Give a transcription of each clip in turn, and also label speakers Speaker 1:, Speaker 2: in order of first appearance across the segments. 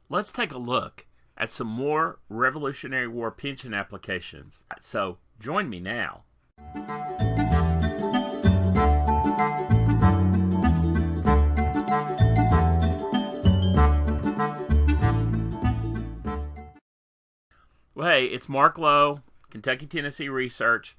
Speaker 1: Let's take a look at some more Revolutionary War pension applications. So join me now. Well, hey, it's Mark Lowe, Kentucky Tennessee Research,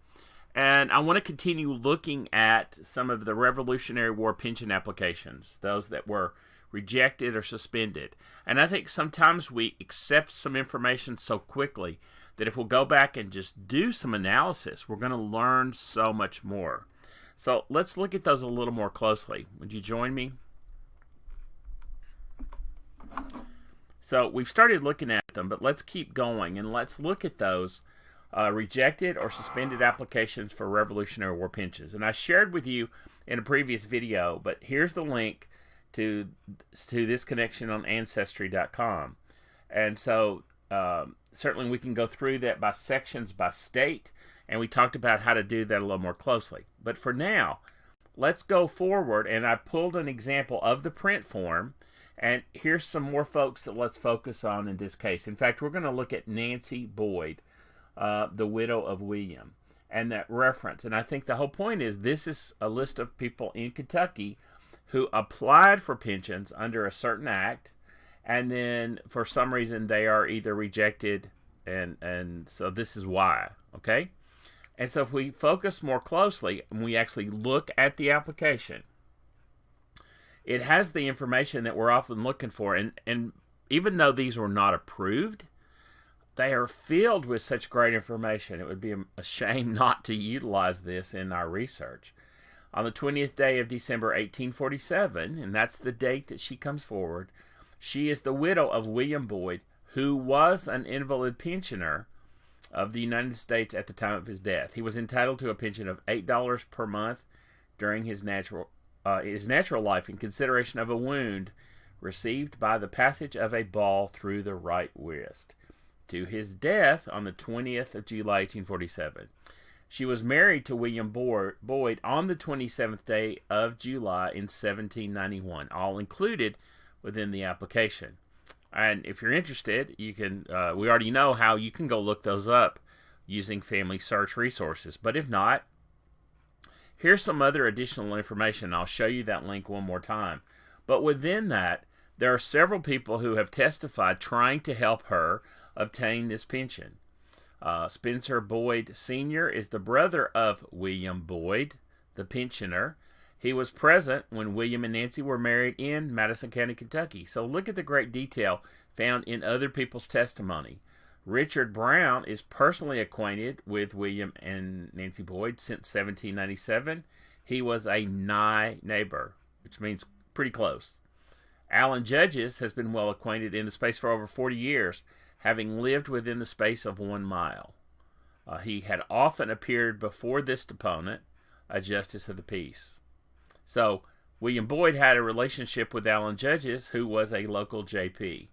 Speaker 1: and I want to continue looking at some of the Revolutionary War pension applications, those that were rejected or suspended. And I think sometimes we accept some information so quickly that if we'll go back and just do some analysis, we're going to learn so much more. So let's look at those a little more closely. Would you join me? So we've started looking at them, but let's keep going and let's look at those rejected or suspended applications for Revolutionary War pensions. And I shared with you in a previous video, but here's the link to this connection on Ancestry.com. And so certainly we can go through that by sections, by state, and we talked about how to do that a little more closely. But for now, let's go forward, and I pulled an example of the print form. And here's some more folks that let's focus on in this case. In fact, we're going to look at Nancy Boyd, the widow of William, and that reference. And I think the whole point is this is a list of people in Kentucky who applied for pensions under a certain act, and then for some reason they are either rejected, and so this is why, okay? And so if we focus more closely and we actually look at the application, it has the information that we're often looking for, and even though these were not approved, they are filled with such great information. It would be a shame not to utilize this in our research. On the 20th day of December 1847, and that's the date that she comes forward, she is the widow of William Boyd, who was an invalid pensioner of the United States at the time of his death. He was entitled to a pension of $8 per month during his natural life in consideration of a wound received by the passage of a ball through the right wrist, to his death on the 20th of July 1847. She was married to William Boyd on the 27th day of July in 1791, all included within the application. And if you're interested, you can. We already know how you can go look those up using FamilySearch resources. But if not, here's some other additional information. I'll show you that link one more time. But within that, there are several people who have testified trying to help her obtain this pension. Spencer Boyd Sr. is the brother of William Boyd, the pensioner. He was present when William and Nancy were married in Madison County, Kentucky. So look at the great detail found in other people's testimony. Richard Brown is personally acquainted with William and Nancy Boyd since 1797. He was a nigh neighbor, which means pretty close. Alan Judges has been well acquainted in the space for over 40 years, having lived within the space of 1 mile. He had often appeared before this deponent, a justice of the peace. So William Boyd had a relationship with Alan Judges, who was a local JP.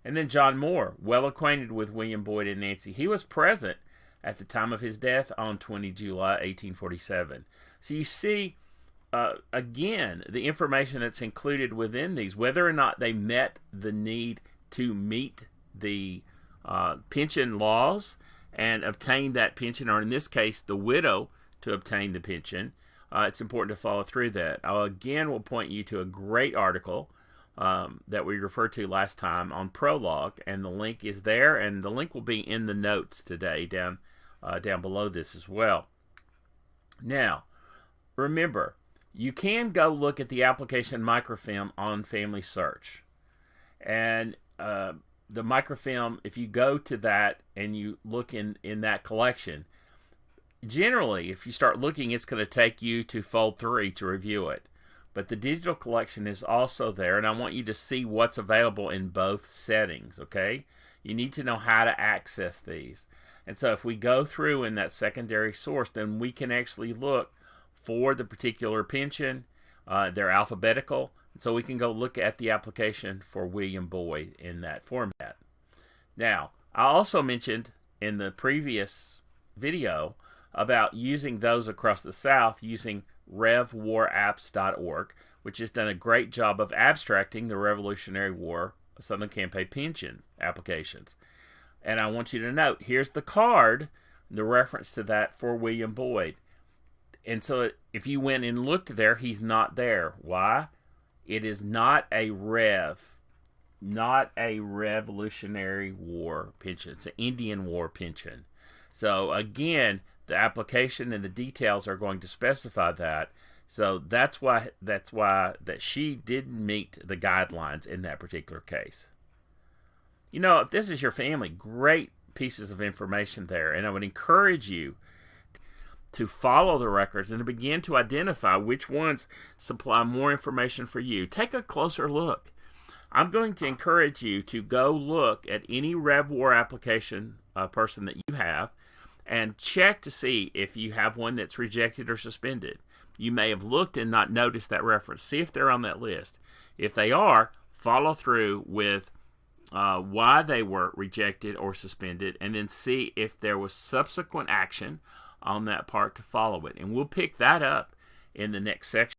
Speaker 1: And then John Moore, well acquainted with William Boyd and Nancy. He was present at the time of his death on 20 July 1847. So you see, again, the information that's included within these, whether or not they met the need to meet the pension laws and obtain that pension, or in this case, the widow to obtain the pension, it's important to follow through that. I again will point you to a great article that we referred to last time on Prologue, and the link is there, and the link will be in the notes today down below this as well. Now, remember, you can go look at the application microfilm on FamilySearch, and the microfilm, if you go to that and you look in that collection, generally, if you start looking, it's going to take you to Fold 3 to review it. But the digital collection is also there, and I want you to see what's available in both settings, okay? You need to know how to access these. And so if we go through in that secondary source, then we can actually look for the particular pension. They're alphabetical, so we can go look at the application for William Boyd in that format. Now, I also mentioned in the previous video about using those across the South using RevWarApps.org, which has done a great job of abstracting the Revolutionary War Southern Campaign pension applications. And I want you to note, here's the card, the reference to that for William Boyd. And so if you went and looked there, he's not there. Why? It is not a not a Revolutionary War pension. It's an Indian War pension. So again, the application and the details are going to specify that. So that's why that she didn't meet the guidelines in that particular case. You know, if this is your family, great pieces of information there, and I would encourage you to follow the records and to begin to identify which ones supply more information for you. Take a closer look. I'm going to encourage you to go look at any Rev War application person that you have and check to see if you have one that's rejected or suspended. You may have looked and not noticed that reference. See if they're on that list. If they are, follow through with why they were rejected or suspended, and then see if there was subsequent action on that part to follow it. And we'll pick that up in the next section.